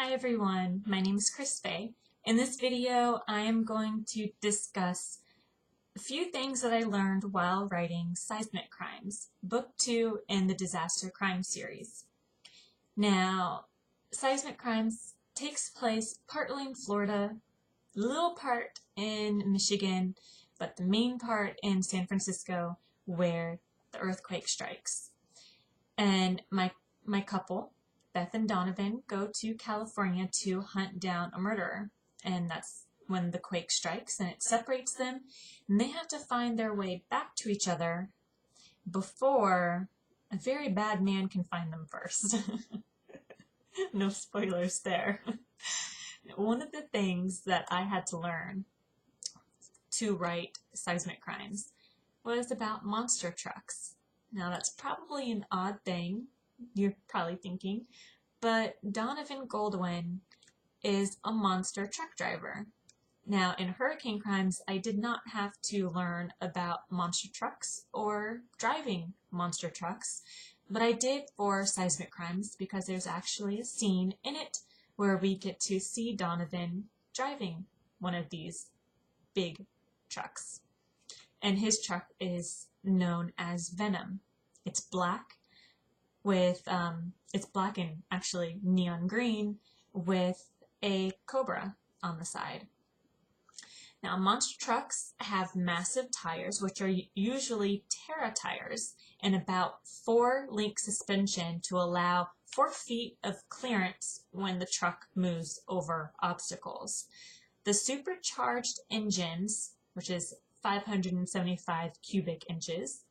Hi everyone, my name is Chris Faye. In this video, I am going to discuss a few things that I learned while writing Seismic Crimes, Book 2 in the Disaster Crime series. Now, Seismic Crimes takes place partly in Florida, a little part in Michigan, but the main part in San Francisco where the earthquake strikes. And my couple, Beth and Donovan, go to California to hunt down a murderer, and that's when the quake strikes and it separates them, and they have to find their way back to each other before a very bad man can find them first. No spoilers there. One of the things that I had to learn to write Seismic Crimes was about monster trucks. Now that's probably an odd thing, you're probably thinking, but Donovan Goldwyn is a monster truck driver. Now in Hurricane Crimes, I did not have to learn about monster trucks or driving monster trucks, but I did for Seismic Crimes because there's actually a scene in it where we get to see Donovan driving one of these big trucks. And his truck is known as Venom. It's black with, it's black and actually neon green with a cobra on the side. Now, monster trucks have massive tires, which are usually Terra tires, and about 4-link suspension to allow 4 feet of clearance when the truck moves over obstacles. The supercharged engines, which is 575 cubic inches,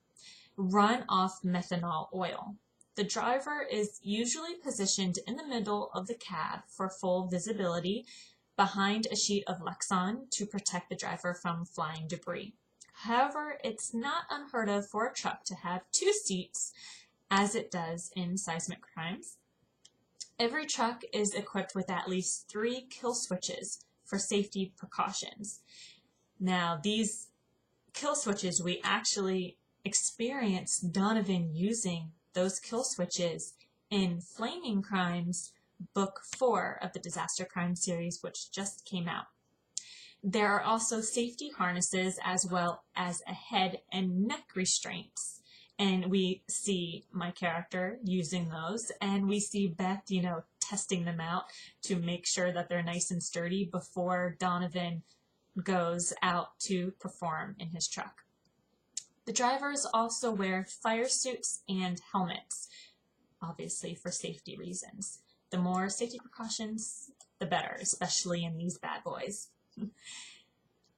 run off methanol oil. The driver is usually positioned in the middle of the cab for full visibility behind a sheet of Lexan to protect the driver from flying debris. However, it's not unheard of for a truck to have 2 seats, as it does in Seismic Crimes. Every truck is equipped with at least 3 kill switches for safety precautions. Now, these kill switches, we actually experience Donovan using those kill switches in Flaming Crimes, Book 4 of the Disaster Crime series, which just came out. There are also safety harnesses as well as a head and neck restraints. And we see my character using those, and we see Beth, testing them out to make sure that they're nice and sturdy before Donovan goes out to perform in his truck. The drivers also wear fire suits and helmets, obviously for safety reasons. The more safety precautions, the better, especially in these bad boys.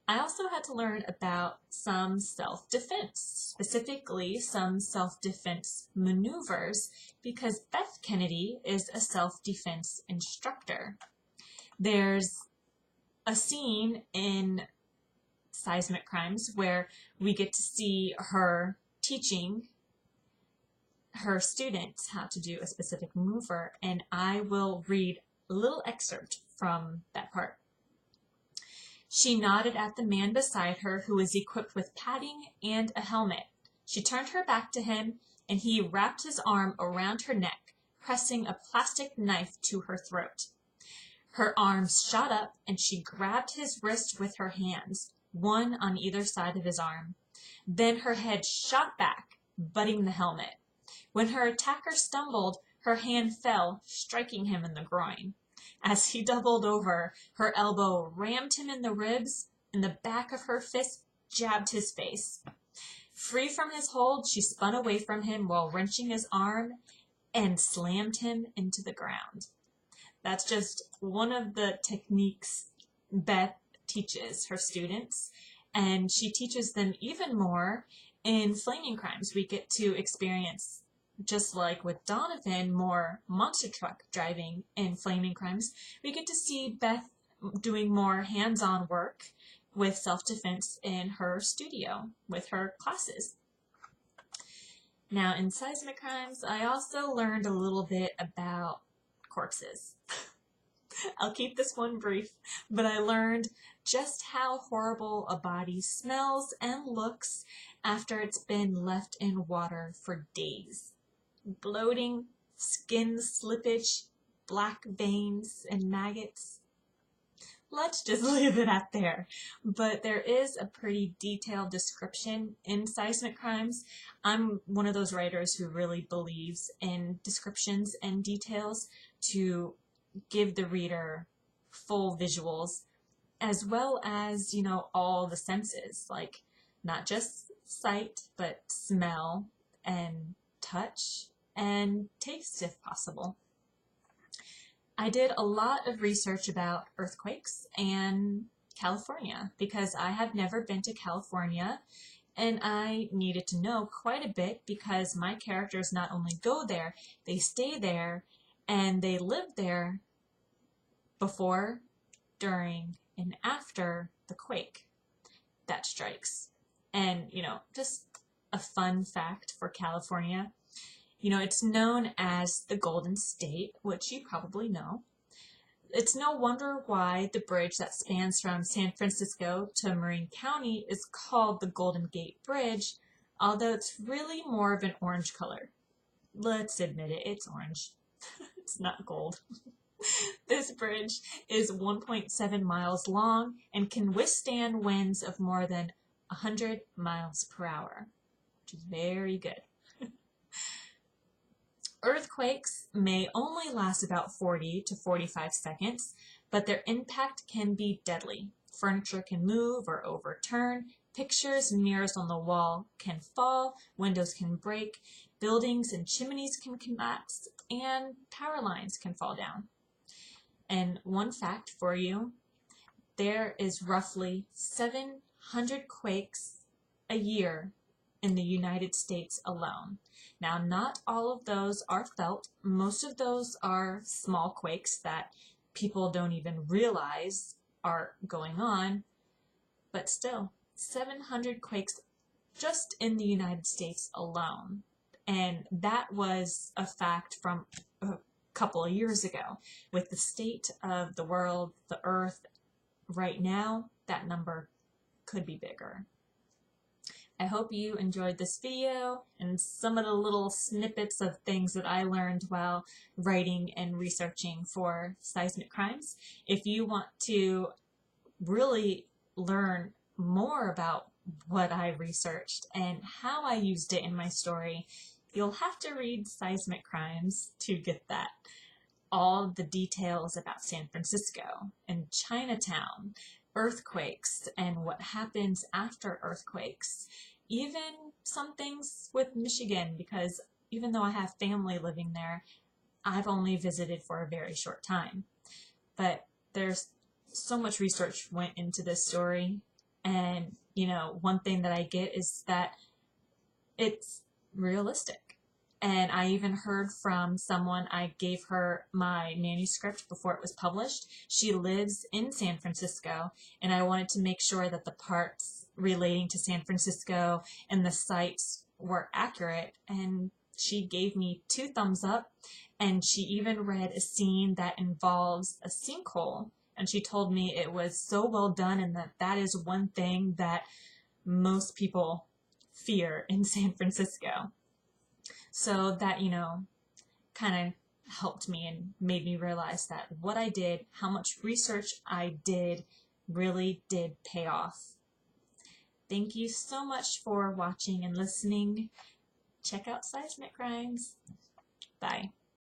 I also had to learn about some self-defense, specifically some self-defense maneuvers, because Beth Kennedy is a self-defense instructor. There's a scene in Seismic Crimes where we get to see her teaching her students how to do a specific maneuver, and I will read a little excerpt from that part. She nodded at the man beside her who was equipped with padding and a helmet. She turned her back to him, and he wrapped his arm around her neck, pressing a plastic knife to her throat. Her arms shot up, and she grabbed his wrist with her hands, one on either side of his arm. Then her head shot back, butting the helmet. When her attacker stumbled, her hand fell, striking him in the groin. As he doubled over, her elbow rammed him in the ribs, and the back of her fist jabbed his face. Free from his hold, she spun away from him while wrenching his arm and slammed him into the ground. That's just one of the techniques Beth teaches her students, and she teaches them even more in Flaming Crimes. We get to experience, just like with Donovan, more monster truck driving in Flaming Crimes. We get to see Beth doing more hands-on work with self-defense in her studio with her classes. Now in Seismic Crimes, I also learned a little bit about corpses. I'll keep this one brief, but I learned just how horrible a body smells and looks after it's been left in water for days. Bloating, skin slippage, black veins and maggots. Let's just leave it at there. But there is a pretty detailed description in Seismic Crimes. I'm one of those writers who really believes in descriptions and details to give the reader full visuals, as well as, all the senses, like not just sight, but smell and touch and taste if possible. I did a lot of research about earthquakes and California because I have never been to California, and I needed to know quite a bit because my characters not only go there, they stay there, and they live there before, during, and after the quake that strikes. And, just a fun fact for California. It's known as the Golden State, which you probably know. It's no wonder why the bridge that spans from San Francisco to Marin County is called the Golden Gate Bridge, although it's really more of an orange color. Let's admit it, it's orange. It's not gold. This bridge is 1.7 miles long and can withstand winds of more than 100 miles per hour, which is very good. Earthquakes may only last about 40 to 45 seconds, but their impact can be deadly. Furniture can move or overturn, pictures and mirrors on the wall can fall, windows can break, buildings and chimneys can collapse, and power lines can fall down. And one fact for you, there is roughly 700 quakes a year in the United States alone. Now, not all of those are felt. Most of those are small quakes that people don't even realize are going on, but still, 700 quakes just in the United States alone. And that was a fact from a couple of years ago. With the state of the world, the earth right now, that number could be bigger. I hope you enjoyed this video and some of the little snippets of things that I learned while writing and researching for Seismic Crimes. If you want to really learn more about what I researched and how I used it in my story, you'll have to read Seismic Crimes to get that. All the details about San Francisco and Chinatown, earthquakes and what happens after earthquakes, even some things with Michigan, because even though I have family living there, I've only visited for a very short time. But there's so much research went into this story, and one thing that I get is that it's realistic. And I even heard from someone, I gave her my manuscript before it was published. She lives in San Francisco, and I wanted to make sure that the parts relating to San Francisco and the sites were accurate. And she gave me 2 thumbs up, and she even read a scene that involves a sinkhole. And she told me it was so well done, and that is one thing that most people fear in San Francisco. So that, kind of helped me and made me realize that what I did, how much research I did, really did pay off. Thank you so much for watching and listening. Check out Seismic Crimes. Bye.